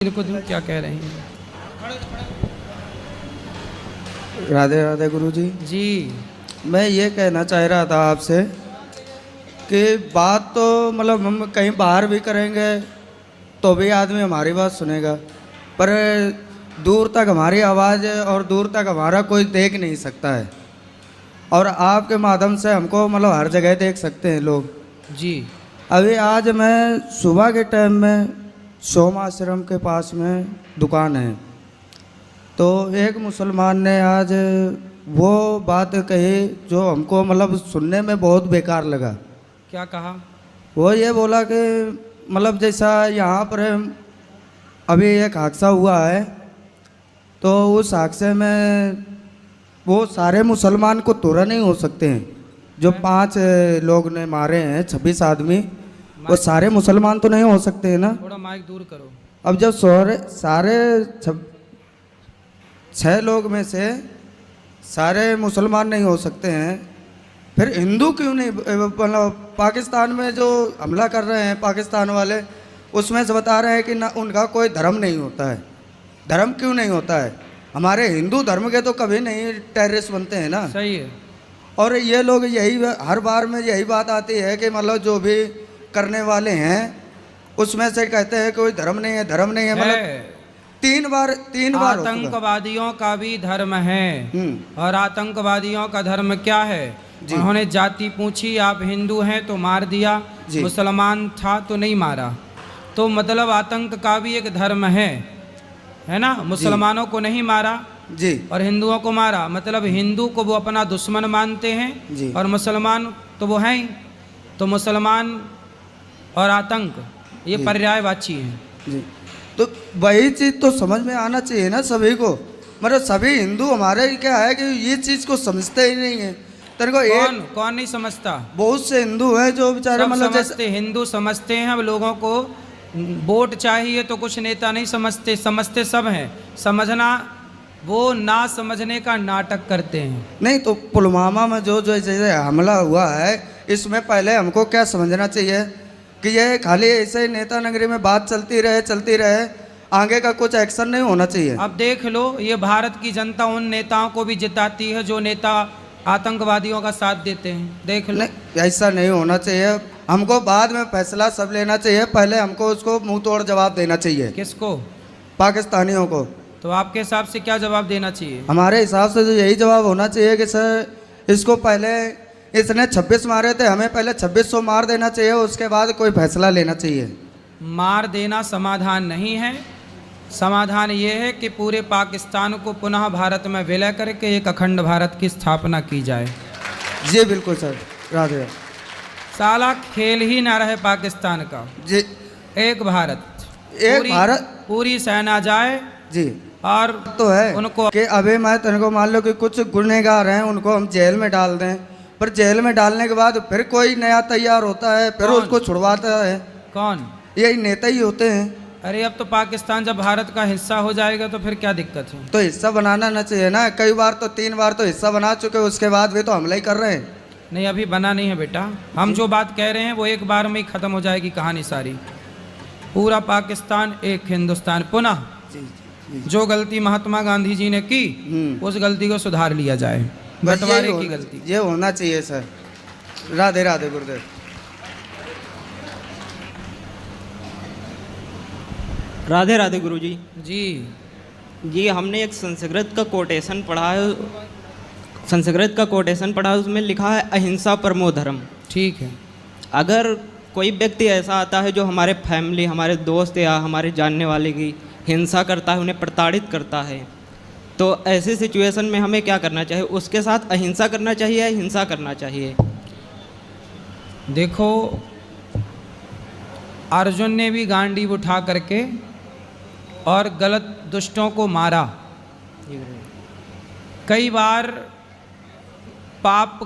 को क्या कह रहे हैं? राधे राधे गुरु जी। जी मैं ये कहना चाह रहा था आपसे कि बात तो मतलब हम कहीं बाहर भी करेंगे तो भी आदमी हमारी बात सुनेगा, पर दूर तक हमारी आवाज़ और दूर तक हमारा कोई देख नहीं सकता है। और आपके माध्यम से हमको मतलब हर जगह देख सकते हैं लोग। जी। अभी आज मैं सुबह के टाइम में सोम आश्रम के पास में दुकान है, तो एक मुसलमान ने आज वो बात कही जो हमको मतलब सुनने में बहुत बेकार लगा। क्या कहा? वो ये बोला कि मतलब जैसा यहाँ पर अभी एक हादसा हुआ है, तो उस हादसे में वो सारे मुसलमान को तोड़ा नहीं हो सकते हैं। जो 5 लोग ने मारे हैं, 26 आदमी, वो सारे मुसलमान तो नहीं हो सकते हैं ना। थोड़ा माइक दूर करो। अब जब सारे 6 लोग में से सारे मुसलमान नहीं हो सकते हैं, फिर हिंदू क्यों नहीं? मतलब पाकिस्तान में जो हमला कर रहे हैं पाकिस्तान वाले, उसमें से बता रहे हैं कि ना उनका कोई धर्म नहीं होता है। धर्म क्यों नहीं होता है? हमारे हिंदू धर्म के तो कभी नहीं टेररिस्ट बनते हैं ना। सही है। और ये लोग यही हर बार में यही बात आती है कि मतलब जो भी करने वाले हैं उसमें से कहते हैं कोई धर्म नहीं है, धर्म नहीं है। मतलब 3 बार आतंकवादियों का भी धर्म है। और आतंकवादियों का धर्म क्या है? उन्होंने जाति पूछी, आप हिंदू हैं तो मार दिया, मुसलमान था तो नहीं मारा। तो मतलब आतंक का भी एक धर्म है ना। मुसलमानों को नहीं मारा जी और हिंदुओं को मारा, मतलब हिंदू को वो अपना दुश्मन मानते हैं और मुसलमान तो वो हैं ही। तो मुसलमान और आतंक ये पर्यायवाची हैं जी। तो वही चीज़ तो समझ में आना चाहिए ना सभी को। मतलब सभी हिंदू हमारे क्या है कि ये चीज़ को समझते ही नहीं है। तेरे को कौन नहीं समझता? बहुत से हिंदू हैं जो बेचारे मतलब समझते, हिंदू समझते हैं। अब लोगों को वोट चाहिए तो कुछ नेता नहीं समझते, समझते सब हैं। समझना, वो ना समझने का नाटक करते हैं। नहीं तो पुलवामा में जो जो जैसे हमला हुआ है, इसमें पहले हमको क्या समझना चाहिए कि ये खाली ऐसे ही नेता नगरी में बात चलती रहे, आगे का कुछ एक्शन नहीं होना चाहिए। अब देख लो, ये भारत की जनता उन नेताओं को भी जिताती है जो नेता आतंकवादियों का साथ देते हैं। देख लो, ऐसा नहीं होना चाहिए। हमको बाद में फैसला सब लेना चाहिए, पहले हमको उसको मुंह तोड़ जवाब देना चाहिए। किसको? पाकिस्तानियों को। तो आपके हिसाब से क्या जवाब देना चाहिए? हमारे हिसाब से तो यही जवाब होना चाहिए कि सर इसको पहले, इसने 26 मारे थे, हमें पहले 2600 मार देना चाहिए, उसके बाद कोई फैसला लेना चाहिए। मार देना समाधान नहीं है। समाधान ये है कि पूरे पाकिस्तान को पुनः भारत में विलय करके एक अखंड भारत की स्थापना की जाए। जी बिल्कुल सर, राधे। साला खेल ही ना रहे पाकिस्तान का। जी, एक भारत, पूरी सेना जाए जी। और तो है उनको कि अभी मैं तेरे को मान लो कि कुछ गुनहगार हैं, उनको हम जेल में डाल दें, पर जेल में डालने के बाद फिर कोई नया तैयार होता है, फिर उसको छुड़वाता है। कौन? यही नेता ही होते हैं। अरे अब तो पाकिस्तान जब भारत का हिस्सा हो जाएगा तो फिर क्या दिक्कत है? तो हिस्सा बनाना ना चाहिए ना। कई बार तो 3 बार तो हिस्सा बना चुके, उसके बाद भी तो हमला ही कर रहे हैं। नहीं, अभी बना नहीं है बेटा। हम जो बात कह रहे हैं वो एक बार में ही खत्म हो जाएगी कहानी सारी। पूरा पाकिस्तान एक हिंदुस्तान। पुनः जो गलती महात्मा गांधी जी ने की उस गलती को सुधार लिया जाए, बंटवारे की गलती। ये होना चाहिए सर। राधे राधे गुरुदेव। राधे राधे गुरुजी। जी, हमने एक संस्कृत का कोटेशन पढ़ा है, उसमें लिखा है अहिंसा परमो धर्म। ठीक है। अगर कोई व्यक्ति ऐसा आता है जो हमारे फैमिली, हमारे दोस्त या हमारे जानने वाले की हिंसा करता है, उन्हें प्रताड़ित करता है, तो ऐसी सिचुएशन में हमें क्या करना चाहिए? उसके साथ अहिंसा करना चाहिए या हिंसा करना चाहिए? देखो, अर्जुन ने भी गांडीव उठा करके और गलत दुष्टों को मारा। कई बार पाप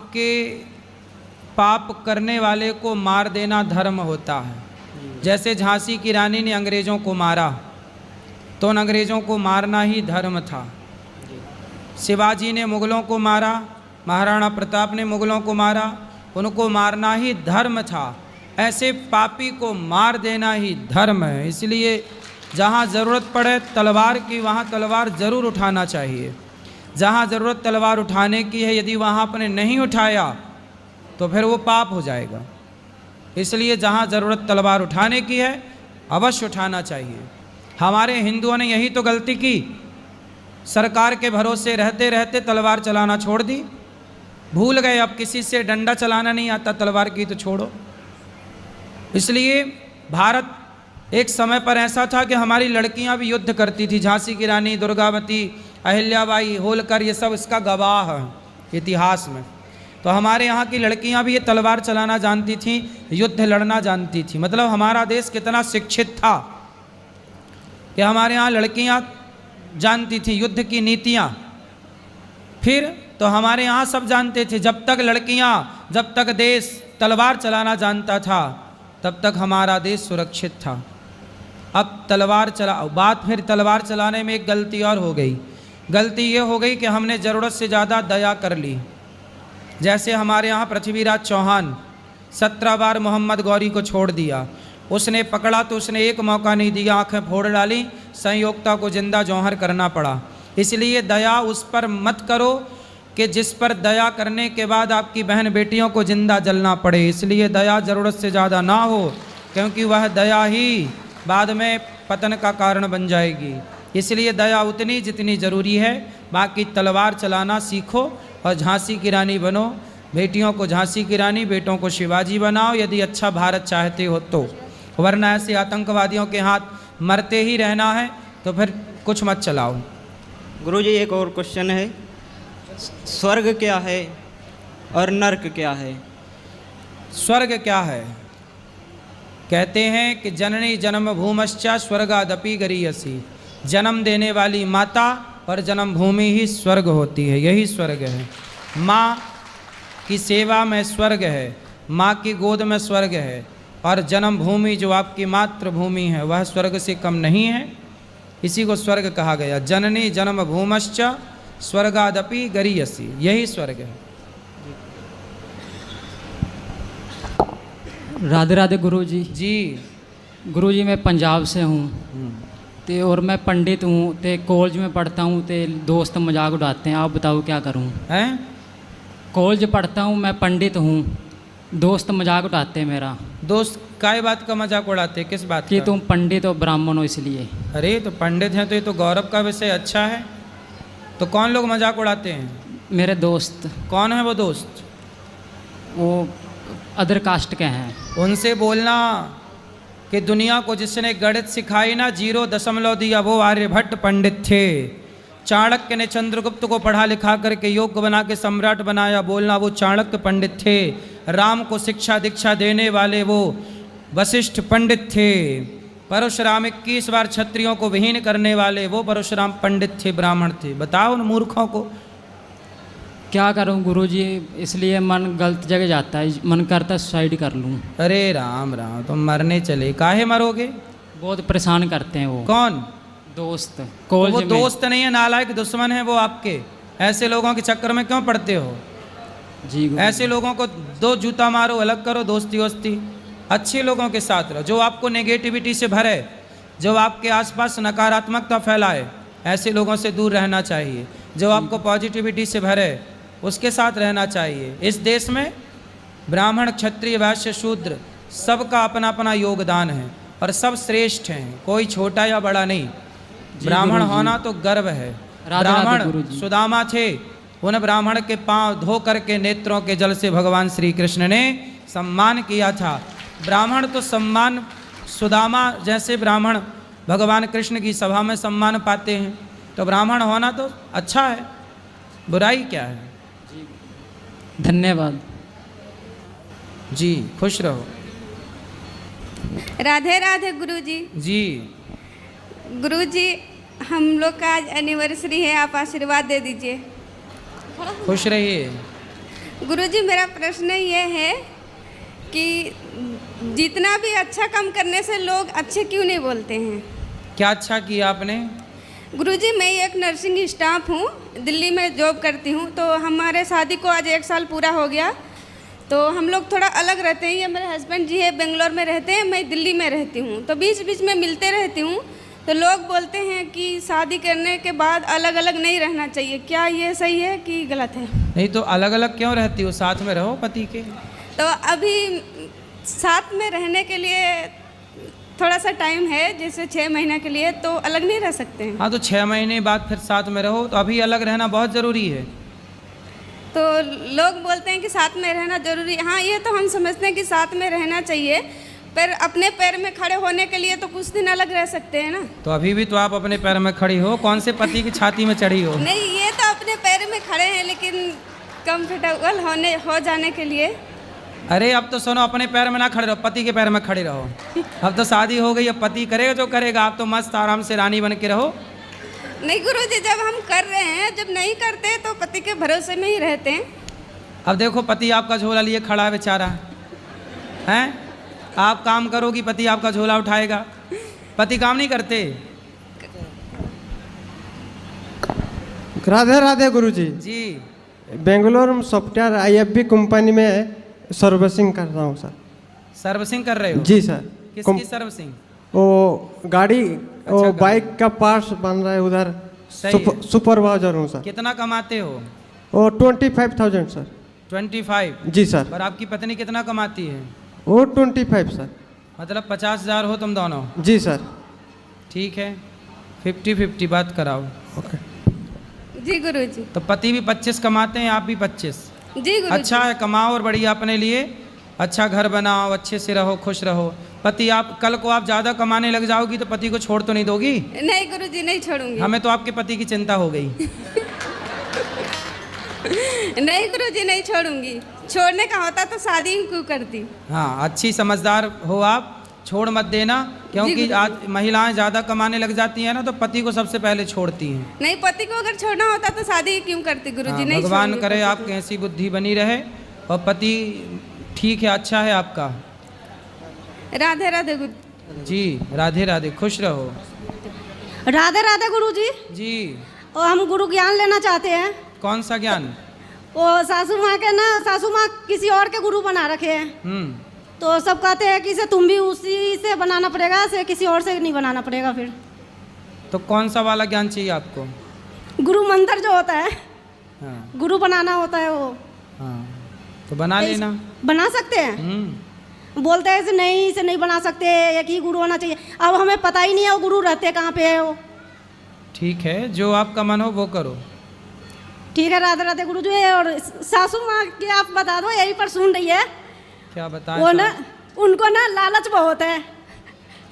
करने वाले को मार देना धर्म होता है। जैसे झांसी की रानी ने अंग्रेज़ों को मारा तो उन अंग्रेज़ों को मारना ही धर्म था। शिवाजी ने मुग़लों को मारा, महाराणा प्रताप ने मुग़लों को मारा, उनको मारना ही धर्म था। ऐसे पापी को मार देना ही धर्म है। इसलिए जहाँ ज़रूरत पड़े तलवार की वहाँ तलवार ज़रूर उठाना चाहिए। जहाँ ज़रूरत तलवार उठाने की है यदि वहाँ आपने नहीं उठाया तो फिर वो पाप हो जाएगा। इसलिए जहाँ ज़रूरत तलवार उठाने की है अवश्य उठाना चाहिए। हमारे हिंदुओं ने यही तो गलती की, सरकार के भरोसे रहते रहते तलवार चलाना छोड़ दी, भूल गए अब किसी से डंडा चलाना नहीं आता, तलवार की तो छोड़ो। इसलिए भारत एक समय पर ऐसा था कि हमारी लड़कियां भी युद्ध करती थी। झांसी की रानी, दुर्गावती, अहिल्याबाई, होलकर, ये सब इसका गवाह है इतिहास में। तो हमारे यहाँ की लड़कियां भी ये तलवार चलाना जानती थीं, युद्ध लड़ना जानती थी। मतलब हमारा देश कितना शिक्षित था कि हमारे यहाँ लड़कियां जानती थी युद्ध की नीतियाँ। फिर तो हमारे यहाँ सब जानते थे, जब तक लड़कियाँ, जब तक देश तलवार चलाना जानता था तब तक हमारा देश सुरक्षित था। अब तलवार बात फिर तलवार चलाने में एक गलती और हो गई। गलती ये हो गई कि हमने ज़रूरत से ज़्यादा दया कर ली। जैसे हमारे यहाँ पृथ्वीराज चौहान 17 बार मोहम्मद गौरी को छोड़ दिया, उसने पकड़ा तो उसने एक मौका नहीं दिया, आंखें फोड़ डाली, संयोक्ता को जिंदा जौहर करना पड़ा। इसलिए दया उस पर मत करो कि जिस पर दया करने के बाद आपकी बहन बेटियों को जिंदा जलना पड़े। इसलिए दया ज़रूरत से ज़्यादा ना हो, क्योंकि वह दया ही बाद में पतन का कारण बन जाएगी। इसलिए दया उतनी जितनी ज़रूरी है। बाकी तलवार चलाना सीखो और झांसी की रानी बनो। बेटियों को झांसी की रानी, बेटों को शिवाजी बनाओ यदि अच्छा भारत चाहते हो तो, वरना ऐसे आतंकवादियों के हाथ मरते ही रहना है तो फिर कुछ मत चलाओ। गुरुजी एक और क्वेश्चन है, स्वर्ग क्या है और नर्क क्या है? स्वर्ग क्या है? कहते हैं कि जननी जन्म भूमश्चा स्वर्गादपि गरीयसी। जन्म देने वाली माता और जन्म भूमि ही स्वर्ग होती है, यही स्वर्ग है। माँ की सेवा में स्वर्ग है, माँ की गोद में स्वर्ग है, और जन्म भूमि जो आपकी मातृभूमि है वह स्वर्ग से कम नहीं है, इसी को स्वर्ग कहा गया। जननी जन्म भूमश्च स्वर्गादपि गरीयसी, यही स्वर्ग है। राधे राधे गुरुजी। जी गुरुजी मैं पंजाब से हूँ ते और मैं पंडित हूँ ते कॉलेज में पढ़ता हूँ ते दोस्त मजाक उड़ाते हैं, आप बताओ क्या करूँ? हैं? कॉलेज पढ़ता हूँ, मैं पंडित हूँ, दोस्त मजाक उड़ाते हैं मेरा। दोस्त काय बात का मजाक उड़ाते, किस बात कि का? तुम पंडित हो, ब्राह्मण हो इसलिए। अरे तो पंडित हैं तो ये तो गौरव का विषय, अच्छा है। तो कौन लोग मजाक उड़ाते हैं? मेरे दोस्त। कौन है वो दोस्त? वो अदर कास्ट के हैं। उनसे बोलना कि दुनिया को जिसने गणित सिखाई ना 0 दिया वो आर्यभट्ट पंडित थे। चाणक्य ने चंद्रगुप्त को पढ़ा लिखा करके योग्य बना के सम्राट बनाया, बोलना वो चाणक्य पंडित थे। राम को शिक्षा दीक्षा देने वाले वो वशिष्ठ पंडित थे। परशुराम 21 बार क्षत्रियों को विहीन करने वाले वो परशुराम पंडित थे, ब्राह्मण थे। बताओ उन मूर्खों को। क्या करूं गुरुजी, इसलिए मन गलत जगह जाता है, मन करता है सुसाइड कर लूं। अरे राम राम, तुम मरने चले, काहे मरोगे? बहुत परेशान करते हैं वो। कौन दोस्त? तो कॉलेज वो में। दोस्त नहीं है, नालायक दुश्मन है वो आपके। ऐसे लोगों के चक्कर में क्यों पड़ते हो? जी गुरुजी। ऐसे लोगों को दो जूता मारो, अलग करो, दोस्ती वोस्ती। अच्छे लोगों के साथ रहो, जो आपको नेगेटिविटी से भरे, जो आपके आसपास नकारात्मकता फैलाए, ऐसे लोगों से दूर रहना चाहिए। जो आपको पॉजिटिविटी से भरे उसके साथ रहना चाहिए। इस देश में ब्राह्मण, क्षत्रिय, वैश्य, शूद्र सबका अपना अपना योगदान है और सब श्रेष्ठ हैं, कोई छोटा या बड़ा नहीं। ब्राह्मण होना तो गर्व है। ब्राह्मण सुदामा थे, उन ब्राह्मण के पांव धो करके नेत्रों के जल से भगवान श्री कृष्ण ने सम्मान किया था। ब्राह्मण तो सम्मान, सुदामा जैसे ब्राह्मण भगवान कृष्ण की सभा में सम्मान पाते हैं। तो ब्राह्मण होना तो अच्छा है, बुराई क्या है? धन्यवाद जी, खुश रहो। राधे राधे गुरुजी। जी गुरुजी, हम लोग का आज एनिवर्सरी है, आप आशीर्वाद दे दीजिए। खुश रहिए। गुरुजी, मेरा प्रश्न ये है कि जितना भी अच्छा काम करने से लोग अच्छे क्यों नहीं बोलते हैं? क्या अच्छा किया आपने? गुरुजी, मैं एक नर्सिंग स्टाफ हूँ, दिल्ली में जॉब करती हूँ। तो हमारे शादी को आज 1 साल पूरा हो गया। तो हम लोग थोड़ा अलग रहते हैं। ये मेरे हस्बैंड जी है, बेंगलोर में रहते हैं, मैं दिल्ली में रहती हूँ। तो बीच बीच में मिलते रहती हूँ। तो लोग बोलते हैं कि शादी करने के बाद अलग अलग नहीं रहना चाहिए, क्या ये सही है कि गलत है? नहीं तो अलग अलग क्यों रहती हो, साथ में रहो पति के। तो अभी साथ में रहने के लिए थोड़ा सा टाइम है, जैसे 6 महीने के लिए, तो अलग नहीं रह सकते हैं। हाँ तो 6 महीने बाद फिर साथ में रहो, तो अभी अलग रहना बहुत ज़रूरी है। तो लोग बोलते हैं कि साथ में रहना जरूरी है। हाँ, ये तो हम समझते हैं कि साथ में रहना चाहिए, पर अपने पैर में खड़े होने के लिए तो कुछ दिन अलग रह सकते हैं ना। तो अभी भी तो आप अपने पैर में खड़ी हो, कौन से पति की छाती में चढ़ी हो? नहीं, ये तो अपने पैर में खड़े हैं, लेकिन कंफर्टेबल हो जाने के लिए। अरे अब तो सुनो, अपने पैर में ना खड़े रहो, पति के पैर में खड़े रहो। अब तो शादी हो गई, अब पति करेगा जो करेगा, आप तो मस्त आराम से रानी बन के रहो। नहीं गुरुजी, जब हम कर रहे हैं, जब नहीं करते तो पति के भरोसे में ही रहते हैं। अब देखो पति आपका झोला लिए खड़ा है बेचारा, हैं? आप काम करोगी, पति आपका झोला उठाएगा। पति काम नहीं करते। राधे राधे गुरुजी। जी, बेंगलोर सॉफ्टवेयर IFB कंपनी में सर्विसिंग कर रहा हूँ सर। सर्विसिंग कर रहे हो? जी सर। किसकी सर्विसिंग? वो गाड़ी वो बाइक का पार्ट्स बन रहा है उधर। सही है। सुपरवाइजर हूँ सर। कितना कमाते हो? वो 25,000 सर। 25? जी सर। और आपकी पत्नी कितना कमाती है? वो 25 सर। मतलब 50,000 हो तुम दोनों? जी सर। ठीक है, 50-50 बात कराओ। ओके। जी गुरुजी। तो पति भी 25 कमाते हैं, आप भी 25? जी गुरुजी। अच्छा है, कमाओ और बढ़िया अपने लिए अच्छा घर बनाओ, अच्छे से रहो, खुश रहो। पति आप कल को आप ज़्यादा कमाने लग जाओगी तो पति को छोड़ तो नहीं दोगी? नहीं गुरुजी, नहीं छोड़ूंगी। हमें तो आपके पति की चिंता हो गई। नहीं गुरुजी, नहीं छोड़ूंगी। छोड़ने का होता तो शादी ही क्यों करती। हाँ, अच्छी समझदार हो आप, छोड़ मत देना, क्योंकि आज महिलाएं ज़्यादा कमाने लग जाती हैं ना तो पति को सबसे पहले छोड़ती हैं। नहीं, पति को अगर छोड़ना होता तो शादी ही क्यों करती गुरुजी। हाँ, नहीं भगवान छोड़ूंगी करे पति आपकी ऐसी बुद्धि बनी रहे और पति ठीक है, अच्छा है आपका। को। राधे राधे गुरु जी, राधे राधे, खुश रहो। राधे राधे गुरुजी। जी, और हम गुरु ज्ञान लेना चाहते हैं। कौन सा ज्ञान? वो सासू माँ के ना, सासू माँ किसी और के गुरु बना रखे हैं, तो सब कहते हैं कि इसे तुम भी उसी से बनाना पड़ेगा, से किसी और से नहीं बनाना पड़ेगा। फिर तो कौन सा वाला ज्ञान चाहिए आपको? गुरु मंत्र जो होता है, हाँ गुरु बनाना होता है वो। हाँ, तो बना लेना। बना सकते हैं। बोलते हैं इसे नहीं बना सकते, एक ही गुरु होना चाहिए। अब हमें पता ही नहीं है वो गुरु रहते कहाँ पे है वो। ठीक है, जो आपका मन हो वो करो। ठीक है, राधे राधे गुरु जी। और सासू माँ की आप बता दो, यहीं पर सुन रही है। क्या बताएं? वो ना, उनको ना लालच बहुत है,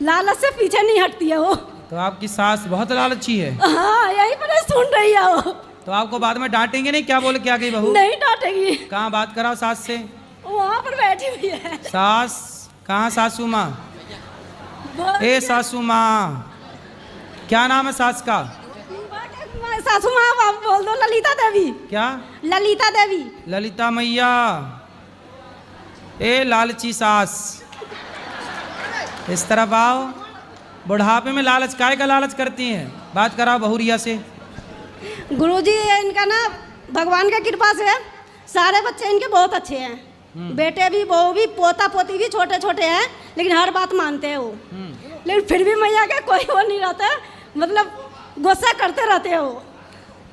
लालच से पीछे नहीं हटती है वो। तो आपकी सास बहुत लालची है? हाँ, यहीं पर सुन रही है वो। तो आपको बाद में डांटेंगे नहीं? क्या बोले, क्या गई बहू? नहीं डांटेगी। कहाँ बात कराओ सास से? वहाँ पर बैठी हुई है। सास कहाँ? सासू माँ? ए सासू माँ, क्या नाम है सास का? सासू माँ आप बोल दो, ललिता देवी। क्या? ललिता देवी। ललिता मैया। ए लालची सास, इस तरफ आओ। बुढ़ापे में लालच, काय का लालच करती हैं? बात कराओ बहुरिया से। गुरुजी, इनका ना भगवान की कृपा से सारे बच्चे इनके बहुत अच्छे हैं। बेटे भी, बहू भी, पोता पोती भी छोटे छोटे हैं, लेकिन हर बात मानते हैं वो। लेकिन फिर भी मैया का कोई वो नहीं रहता, मतलब गुस्सा करते रहते हैं वो।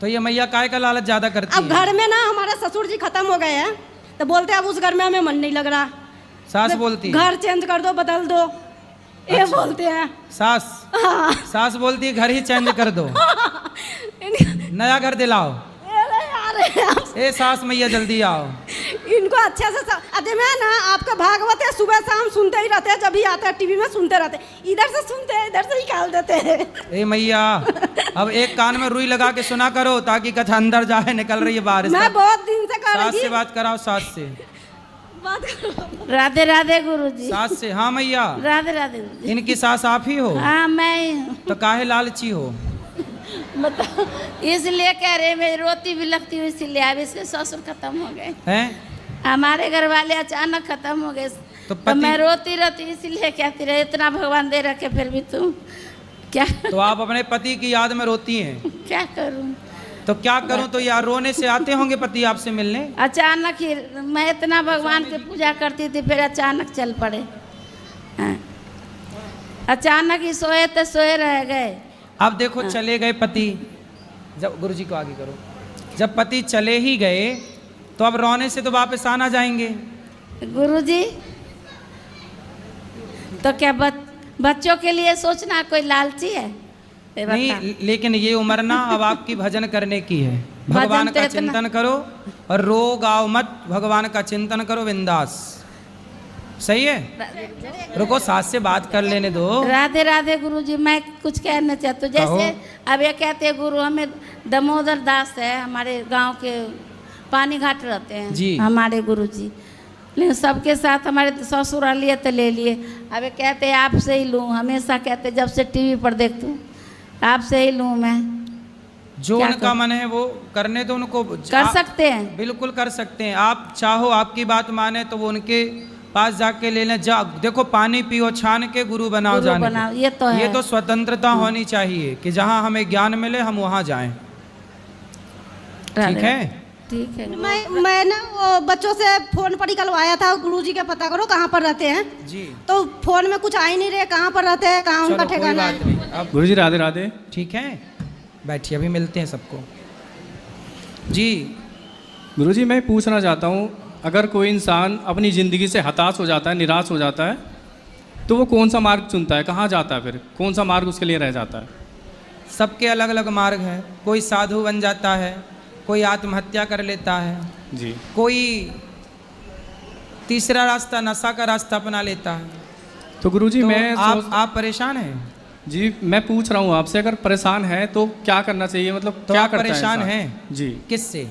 तो ये मैया काय का लालच ज्यादा करती अब है? घर में ना हमारे ससुर जी खत्म हो गए हैं, तो बोलते हैं अब उस घर में हमें मन नहीं लग रहा। सास बोलती है? घर चेंज कर दो, बदल दो, ये बोलते हैं। सास? हाँ। सास बोलती है घर ही चेंज कर दो, नया घर दिलाओ। ए सास मैया जल्दी आओ। इनको अच्छे से अजय में ना आपका भागवत है, सुबह शाम सुनते ही रहते हैं, जब भी आता है टीवी में सुनते रहते हैं। इधर से सुनते हैं, इधर से निकाल देते हैं। ए मैया, अब एक कान में रुई लगा के सुना करो ताकि कथा अंदर जाए, निकल रही है बारिश। मैं बहुत दिन से कर सास रही से बात कराओ, सास से बात करो। राधे राधे गुरुजी। सास से। हाँ मैया। राधे राधे गुरुजी। इनकी सास आप ही हो? हाँ मैं ही हूँ। तो काहे लालची हो? बताओ, इसलिए कह रहे मैं रोती भी लगती हूँ, इसलिए अब इसके ससुर खत्म हो गए हैं? हमारे घर वाले अचानक खत्म हो गए, तो मैं रोती रहती, इसलिए कहती रहे इतना भगवान दे रखे फिर भी तुम क्या। तो आप अपने पति की याद में रोती हैं? क्या करूँ? तो क्या करूं? तो यार रोने से आते होंगे पति आपसे मिलने? अचानक ही मैं इतना भगवान की पूजा करती थी, फिर अचानक चल पड़े। हाँ। अचानक ही सोए तो सोए रह गए। अब देखो चले गए पति, जब गुरुजी को आगे करो, जब पति चले ही गए तो अब रोने से तो वापस आना जाएंगे। गुरुजी तो क्या बच्चों के लिए सोचना कोई लालची है? ये बता। नहीं, लेकिन ये उम्र ना अब आपकी भजन करने की है। भगवान भजन तो का इतना- चिंतन करो और रो गाओ मत, भगवान का चिंतन करो बिंदास। सही है? रुको, सास से बात कर लेने दो। राधे राधे गुरुजी, मैं कुछ कहना चाहती हूँ। जैसे अब ये कहते हैं गुरु, हमें दामोदर दास है हमारे गांव के, पानी घाट रहते हैं जी। हमारे गुरुजी, लेकिन सबके साथ हमारे ससुर लिए तो ले लिए। अब ये कहते हैं आपसे ही लूँ, हमेशा कहते जब से टीवी पर देखती हूँ आपसे ही लूँ मैं। जो क्या उनका कर- मन है वो करने दो उनको। कर सकते हैं। बिल्कुल कर सकते हैं। आप चाहो आपकी बात माने तो वो उनके पास जाके ले लें। जा देखो, पानी पियो छान के, गुरु बनाओ गुरु जाने बनाओ, के। ये तो है। ये तो स्वतंत्रता होनी चाहिए कि जहाँ हमें ज्ञान मिले हम वहाँ जाएं। ठीक है? ठीक है। मैं ना वो बच्चों से फ़ोन पर निकलवाया था, गुरुजी का पता करो कहाँ पर रहते हैं। जी, तो फ़ोन में कुछ आ ही नहीं रहे, कहाँ पर रहते हैं, कहाँ उनका चलो कोई ठिकाना बात है। नहीं। अब गुरुजी राधे राधे। ठीक है, बैठिए, अभी मिलते हैं सबको। जी, गुरुजी मैं पूछना चाहता हूँ, अगर कोई इंसान अपनी ज़िंदगी से हताश हो जाता है, निराश हो जाता है, तो वो कौन सा मार्ग चुनता है, कहाँ जाता है, फिर कौन सा मार्ग उसके लिए रह जाता है? सबके अलग अलग मार्ग हैं। कोई साधु बन जाता है, कोई आत्महत्या कर लेता है, जी। कोई तीसरा रास्ता नशा का रास्ता अपना लेता है। तो गुरुजी तो मैं आप परेशान हैं? जी मैं पूछ रहा हूँ आपसे, अगर परेशान है तो क्या करना चाहिए, मतलब तो क्या आप करता है परेशान इंसान? हैं? जी। किससे?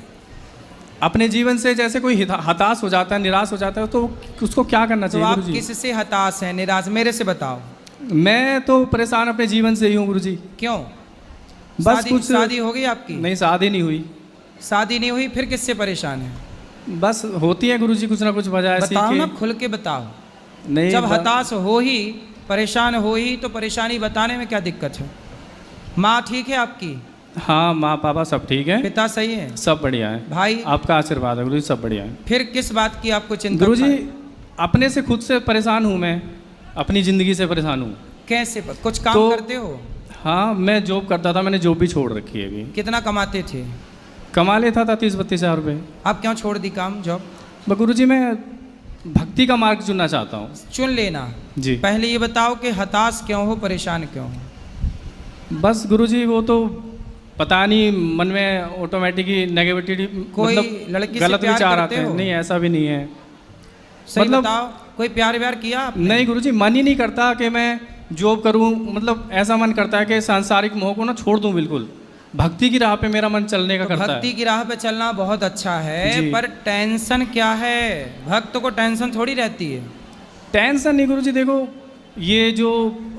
अपने जीवन से जैसे कोई हताश हो जाता है, निराश हो जाता है, तो उसको क्या करना तो चाहिए आप गुरुजी? किससे हताश हैं, निराश? मेरे से बताओ। मैं तो परेशान अपने जीवन से ही हूँ गुरुजी। क्यों? बस कुछ शादी हो गई आपकी? नहीं, शादी नहीं हुई। शादी नहीं हुई, फिर किससे परेशान है? बस होती है गुरुजी कुछ ना कुछ वजह ऐसी बताओ कि ना, खुल के बताओ। नहीं जब हताश हो ही, परेशान हो ही, तो परेशानी बताने में क्या दिक्कत है? माँ ठीक है आपकी? हाँ, माँ पापा सब ठीक है, पिता सही है? सब बढ़िया है। भाई? आपका आशीर्वाद है गुरुजी, सब बढ़िया है। फिर किस बात की आपको चिंता? गुरुजी अपने से खुद से परेशान हूँ मैं, अपनी ज़िंदगी से परेशान हूँ। कैसे? कुछ काम तो- करते हो? हाँ, मैं जॉब करता था, मैंने जॉब भी छोड़ रखी है अभी। कितना कमाते थे? कमा लेता था 30-32 हज़ार रुपये। आप क्यों छोड़ दी काम, जॉब? गुरुजी मैं भक्ति का मार्ग चुनना चाहता हूँ। चुन लेना। जी। पहले ये बताओ कि हताश क्यों हो, परेशान क्यों हो? बस गुरुजी वो तो पता नहीं, मन में ऑटोमेटिक ही नेगेटिविटी, कोई मतलब लड़की से गलत प्यार विचार करते आते हैं। हो? नहीं, ऐसा भी नहीं है। सही मतलब- बताओ, कोई प्यार व्यार किया आपने? नहीं गुरुजी, मन ही नहीं करता कि मैं जॉब करूं, मतलब ऐसा मन करता है कि सांसारिक मोह को ना छोड़ दूं बिल्कुल। भक्ति की राह पे मेरा मन चलने का तो करता भक्ति है। की राह पे चलना बहुत अच्छा है, जी। पर टेंशन क्या है? भक्त को टेंशन थोड़ी रहती है। टेंशन नहीं गुरुजी, देखो ये जो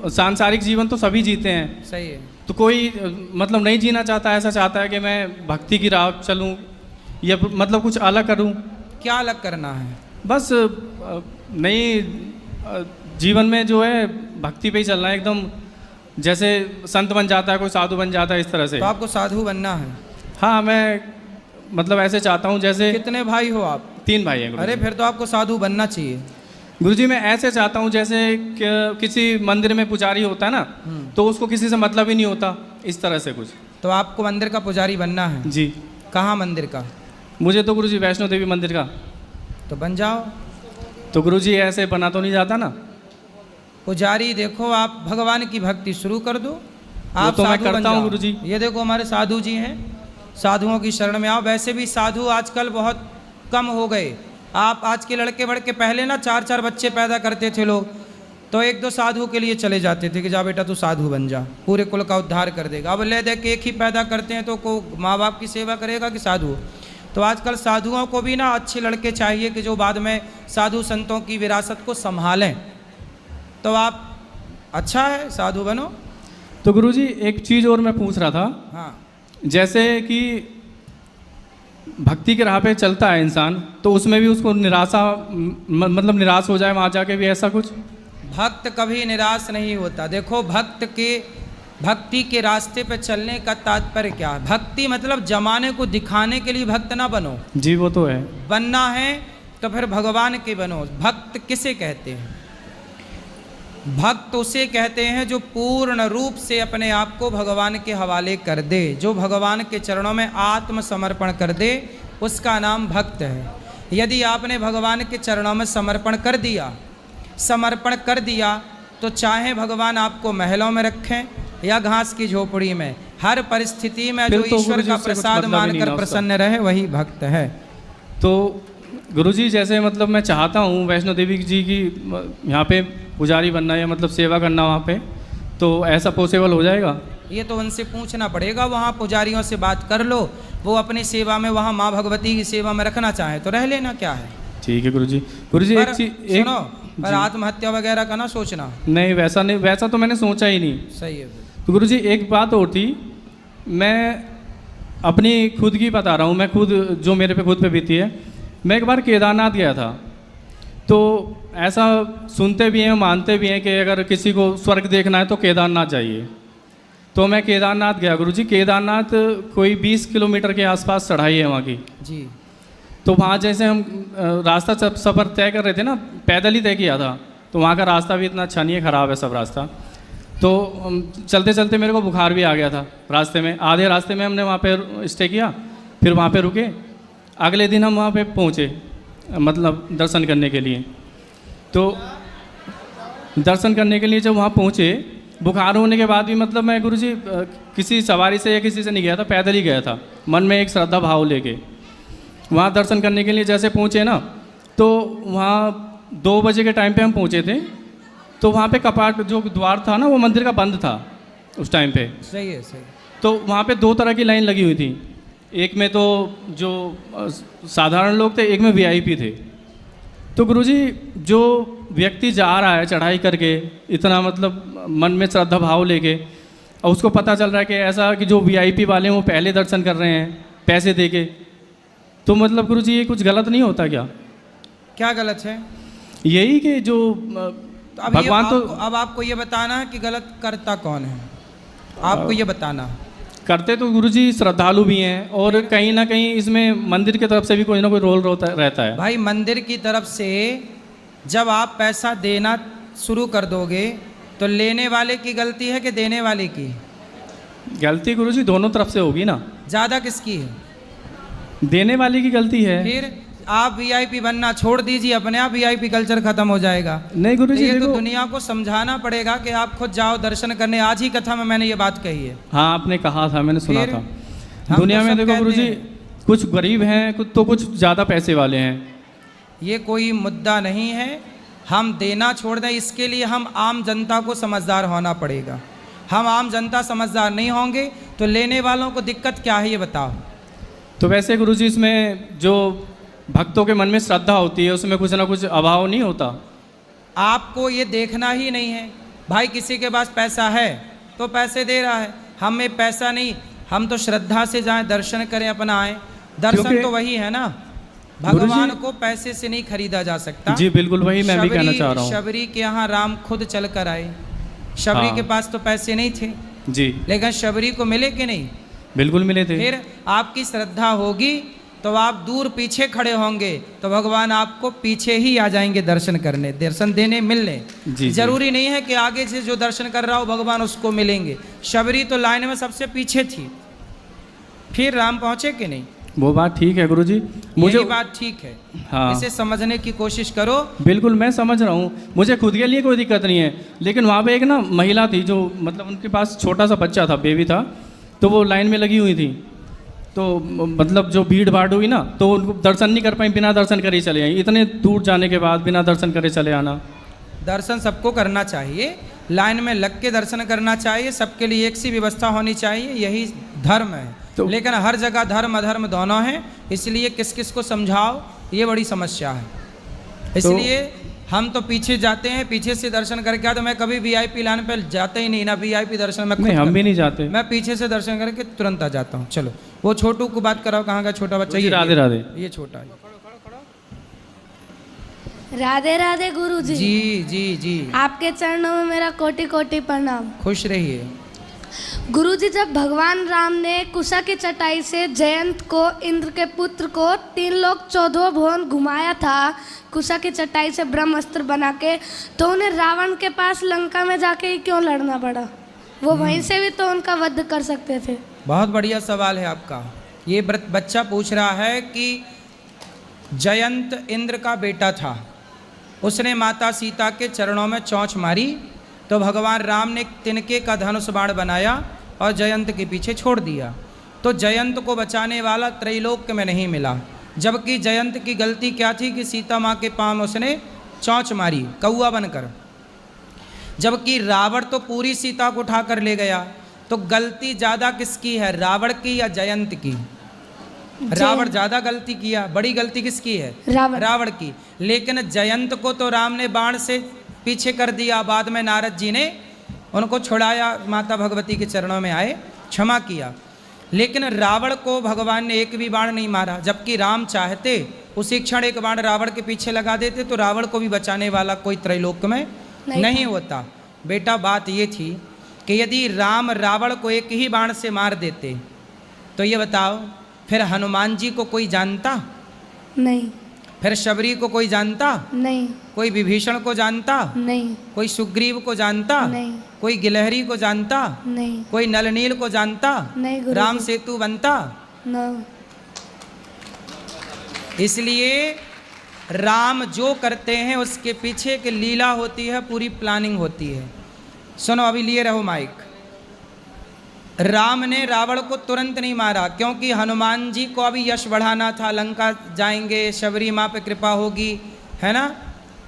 सांसारिक जीवन तो सभी जीते हैं, सही है। तो कोई मतलब नहीं जीना चाहता, ऐसा चाहता है कि मैं भक्ति की राह पे चलूं या मतलब कुछ अलग करूं। क्या अलग करना है? बस नई जीवन में जो है भक्ति पे ही चलना है एकदम, जैसे संत बन जाता है कोई, साधु बन जाता है, इस तरह से। तो आपको साधु बनना है? हाँ, मैं मतलब ऐसे चाहता हूँ जैसे। कितने भाई हो आप? 3 भाई हैं गुरुजी। अरे फिर तो आपको साधु बनना चाहिए। गुरुजी मैं ऐसे चाहता हूँ जैसे किसी मंदिर में पुजारी होता है ना, तो उसको किसी से मतलब ही नहीं होता, इस तरह से कुछ। तो आपको मंदिर का पुजारी बनना है? जी। कहाँ मंदिर का? मुझे तो गुरुजी वैष्णो देवी मंदिर का। तो बन जाओ। तो गुरुजी ऐसे बना तो नहीं जाता ना। पुजारी देखो, आप भगवान की भक्ति शुरू कर दो, आप तो मैं साधु बन करता हूँ जाओ। गुरुजी। ये देखो हमारे साधु जी हैं, साधुओं की शरण में आओ। वैसे भी साधु आजकल बहुत कम हो गए। आप आज के लड़के बड़के, पहले ना 4-4 बच्चे पैदा करते थे लोग, तो 1-2 साधु के लिए चले जाते थे कि जा बेटा तू साधु बन जा, पूरे कुल का उद्धार कर देगा। अब ले दे के एक ही पैदा करते हैं, तो को माँ बाप की सेवा करेगा कि साधु? तो आजकल साधुओं को भी ना अच्छे लड़के चाहिए कि जो बाद में साधु संतों की विरासत को संभालें। तो आप अच्छा है, साधु बनो। तो गुरुजी एक चीज़ और मैं पूछ रहा था। हाँ, जैसे कि भक्ति के राह पे चलता है इंसान, तो उसमें भी उसको निराशा मतलब निराश हो जाए वहाँ जाके भी, ऐसा कुछ? भक्त कभी निराश नहीं होता। देखो भक्ति के रास्ते पे चलने का तात्पर्य क्या है? भक्ति मतलब जमाने को दिखाने के लिए भक्त ना बनो। जी वो तो है। बनना है तो फिर भगवान के बनो। भक्त किसे कहते हैं? भक्त उसे कहते हैं जो पूर्ण रूप से अपने आप को भगवान के हवाले कर दे, जो भगवान के चरणों में आत्मसमर्पण कर दे, उसका नाम भक्त है। यदि आपने भगवान के चरणों में समर्पण कर दिया तो चाहे भगवान आपको महलों में रखें या घास की झोपड़ी में, हर परिस्थिति में जो फिर तो ईश्वर गुरुजी का उससे कुछ प्रसाद मतलब ही नहीं मानकर ना उसका। प्रसन्न रहे वही भक्त है। तो गुरुजी जैसे मतलब मैं चाहता हूँ वैष्णो देवी जी की यहाँ पे पुजारी बनना या मतलब सेवा करना वहाँ पे, तो ऐसा पॉसिबल हो जाएगा? ये तो उनसे पूछना पड़ेगा, वहाँ पुजारियों से बात कर लो, वो अपनी सेवा में वहाँ माँ भगवती की सेवा में रखना चाहे तो रह लेना, क्या है। ठीक है गुरुजी। गुरुजी एक पर चीज सुनो, पर आत्महत्या वगैरह का ना सोचना। नहीं, वैसा तो मैंने सोचा ही नहीं। सही है। तो गुरुजी एक बात और थी, मैं अपनी खुद की बता रहा हूँ, मैं खुद जो मेरे पे खुद पे बीती है। मैं एक बार केदारनाथ गया था, तो ऐसा सुनते भी हैं मानते भी हैं कि अगर किसी को स्वर्ग देखना है तो केदारनाथ जाइए। तो मैं केदारनाथ गया गुरुजी। केदारनाथ कोई 20 किलोमीटर के आसपास चढ़ाई है वहाँ की जी। तो वहाँ जैसे हम रास्ता सफ़र तय कर रहे थे ना, पैदल ही तय किया था, तो वहाँ का रास्ता भी इतना अच्छा नहीं है, ख़राब है सब रास्ता। तो चलते चलते मेरे को बुखार भी आ गया था रास्ते में। आधे रास्ते में हमने वहाँ पे स्टे किया, फिर वहाँ पे रुके। अगले दिन हम वहाँ पे पहुँचे, मतलब दर्शन करने के लिए। तो दर्शन करने के लिए जब वहाँ पहुँचे, बुखार होने के बाद भी मतलब मैं गुरुजी किसी सवारी से या किसी से नहीं गया था, पैदल ही गया था, मन में एक श्रद्धा भाव लेके। वहाँ दर्शन करने के लिए जैसे पहुँचे ना, तो वहाँ 2 बजे के टाइम पे हम पहुँचे थे। तो वहाँ पे कपाट जो द्वार था ना, वो मंदिर का बंद था उस टाइम पे। सही है, सही। तो वहाँ पे 2 तरह की लाइन लगी हुई थी, एक में तो जो साधारण लोग थे, एक में वीआईपी थे। तो गुरुजी जो व्यक्ति जा रहा है चढ़ाई करके, इतना मतलब मन में श्रद्धा भाव लेके, और उसको पता चल रहा है कि ऐसा कि जो वीआईपी वाले हैं वो पहले दर्शन कर रहे हैं पैसे दे के, तो मतलब गुरुजी ये कुछ गलत नहीं होता क्या? क्या गलत है? यही कि जो तो अब भगवान तो अब आपको ये बताना है कि गलत करता कौन है, आपको ये बताना। करते तो गुरुजी श्रद्धालु भी हैं, और कहीं ना कहीं इसमें मंदिर की तरफ से भी कोई ना कोई रोल रहता है। भाई मंदिर की तरफ से जब आप पैसा देना शुरू कर दोगे तो लेने वाले की गलती है कि देने वाले की? गलती गुरुजी दोनों तरफ से होगी ना। ज़्यादा किसकी है? देने वाले की गलती है। फिर आप वीआईपी बनना छोड़ दीजिए, अपने आप वीआईपी कल्चर खत्म हो जाएगा। नहीं गुरुजी, ये तो देखो, दुनिया को समझाना पड़ेगा कि आप खुद जाओ दर्शन करने। आज ही कथा में मैंने ये बात कही है। हाँ आपने कहा था, मैंने सुना फिर था। हम दुनिया तो में सब देखो कहते गुरुजी, हैं। कुछ गरीब हैं, कुछ तो कुछ ज़्यादा पैसे वाले हैं। ये कोई मुद्दा नहीं है। हम देना छोड़ दें, इसके लिए हम आम जनता को समझदार होना पड़ेगा। हम आम जनता समझदार नहीं होंगे तो लेने वालों को दिक्कत क्या है ये बताओ। तो वैसे गुरुजी इसमें जो भक्तों के मन में श्रद्धा होती है उसमें कुछ ना कुछ अभाव नहीं होता? आपको ये देखना ही नहीं है। भाई किसी के पास पैसा है तो पैसे दे रहा है, हमें पैसा नहीं, हम तो श्रद्धा से जाएं, दर्शन करें, अपना आएँ। दर्शन तो वही है ना, भगवान को पैसे से नहीं खरीदा जा सकता। जी बिल्कुल, वही मैं भी कहना चाह रहा हूँ। शबरी के यहाँ राम खुद चल कर आए। शबरी हाँ। के पास तो पैसे नहीं थे जी, लेकिन शबरी को मिले कि नहीं? बिल्कुल मिले थे। फिर आपकी श्रद्धा होगी तो आप दूर पीछे खड़े होंगे तो भगवान आपको पीछे ही आ जाएंगे दर्शन करने, दर्शन देने, मिलने। जी, जरूरी नहीं है कि आगे से जो दर्शन कर रहा हो भगवान उसको मिलेंगे। शबरी तो लाइन में सबसे पीछे थी, फिर राम पहुंचे कि नहीं? वो बात ठीक है गुरुजी, मुझे बात ठीक है। हाँ। इसे समझने की कोशिश करो। बिल्कुल मैं समझ रहा हूँ, मुझे खुद के लिए कोई दिक्कत नहीं है, लेकिन वहाँ पे एक ना महिला थी जो मतलब उनके पास छोटा सा बच्चा था, बेबी था, तो वो लाइन में लगी हुई थी। तो मतलब जो भीड़ भाड़ हुई ना, तो उनको दर्शन नहीं कर पाई, बिना दर्शन करे चले आई। इतने दूर जाने के बाद बिना दर्शन करे चले आना। दर्शन सबको करना चाहिए, लाइन में लग के दर्शन करना चाहिए, सबके लिए एक सी व्यवस्था होनी चाहिए, यही धर्म है। लेकिन हर जगह धर्म अधर्म दोनों हैं, इसलिए किस किस को समझाओ, ये बड़ी समस्या है। इसलिए हम तो पीछे जाते हैं, पीछे से दर्शन करके आते। मैं कभी वीआईपी लाइन पे जाते ही नहीं, ना वीआईपी दर्शन में। नहीं, हम भी नहीं जाते। मैं पीछे से दर्शन करके तुरंत आ जाता हूँ। चलो वो छोटू को बात कराओ, कहाँ का छोटा बच्चा? ये राधे राधे, ये छोटा है। राधे राधे गुरु जी। जी जी जी, आपके चरणों में मेरा कोटि कोटि प्रणाम। खुश रहिए। गुरुजी, जब भगवान राम ने कुशा की चटाई से जयंत को, इंद्र के पुत्र को, 3 लोक 14 भुवन घुमाया था कुशा की चटाई से ब्रह्मास्त्र बना के, तो उन्हें रावण के पास लंका में जाके ही क्यों लड़ना पड़ा? वो वहीं से भी तो उनका वध कर सकते थे। बहुत बढ़िया सवाल है आपका। ये बच्चा पूछ रहा है कि जयंत इंद्र का बेटा था, उसने माता सीता के चरणों में चोंच मारी, तो भगवान राम ने तिनके का धनुष बाण बनाया और जयंत के पीछे छोड़ दिया। तो जयंत को बचाने वाला त्रैलोक्य में नहीं मिला, जबकि जयंत की गलती क्या थी कि सीता माँ के पाँव में उसने चोंच मारी कौआ बनकर, जबकि रावण तो पूरी सीता को उठा कर ले गया। तो गलती ज़्यादा किसकी है, रावण की या जयंत की? रावण ज़्यादा गलती किया, बड़ी गलती किसकी है? रावण की। लेकिन जयंत को तो राम ने बाण से पीछे कर दिया, बाद में नारद जी ने उनको छुड़ाया, माता भगवती के चरणों में आए, क्षमा किया। लेकिन रावण को भगवान ने एक भी बाण नहीं मारा, जबकि राम चाहते उसी क्षण एक बाण रावण के पीछे लगा देते तो रावण को भी बचाने वाला कोई त्रैलोक्य में नहीं होता। बेटा, बात ये थी कि यदि राम रावण को एक ही बाण से मार देते तो ये बताओ फिर हनुमान जी को कोई जानता? नहीं। फिर शबरी को कोई जानता? नहीं। कोई विभीषण को जानता? नहीं। कोई सुग्रीव को जानता? नहीं। कोई गिलहरी को जानता? नहीं। कोई नलनील को जानता? नहीं गुरुजी। राम सेतु बनता? ना। इसलिए राम जो करते हैं उसके पीछे की लीला होती है, पूरी प्लानिंग होती है। सुनो, अभी लिए रहो माइक। राम ने रावण को तुरंत नहीं मारा, क्योंकि हनुमान जी को अभी यश बढ़ाना था, लंका जाएंगे, शबरी माँ पे कृपा होगी, है ना,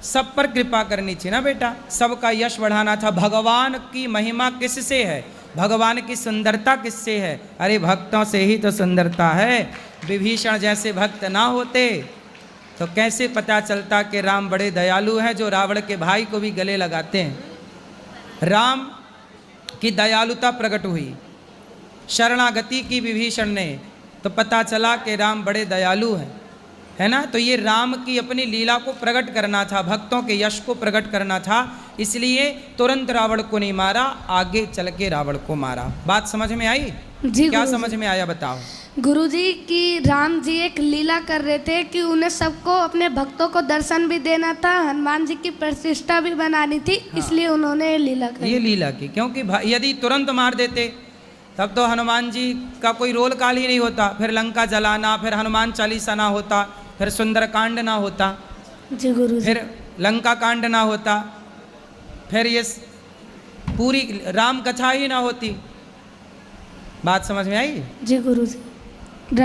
सब पर कृपा करनी थी ना बेटा, सबका यश बढ़ाना था। भगवान की महिमा किससे है, भगवान की सुंदरता किससे है? अरे भक्तों से ही तो सुंदरता है। विभीषण जैसे भक्त ना होते तो कैसे पता चलता कि राम बड़े दयालु हैं, जो रावण के भाई को भी गले लगाते हैं। राम की दयालुता प्रकट हुई, शरणागति की विभीषण ने, तो पता चला कि राम बड़े दयालु हैं, है ना। तो ये राम की अपनी लीला को प्रकट करना था, भक्तों के यश को प्रकट करना था, इसलिए तुरंत रावण को नहीं मारा, आगे चल के रावण को मारा। बात समझ में आई? जी क्या समझ में आया बताओ? गुरुजी की राम जी एक लीला कर रहे थे कि उन्हें सबको, अपने भक्तों को दर्शन भी देना था, हनुमान जी की प्रतिष्ठा भी बनानी थी, इसलिए उन्होंने लीला की। ये लीला की, क्योंकि यदि तुरंत मार देते तब तो हनुमान जी का कोई रोल काल ही नहीं होता, फिर लंका जलाना, फिर हनुमान चालीसा ना होता, फिर सुंदरकांड ना होता, जी गुरुजी, फिर लंका कांड ना होता, फिर ये पूरी राम कथा ही ना होती। बात समझ में आई? जी गुरुजी।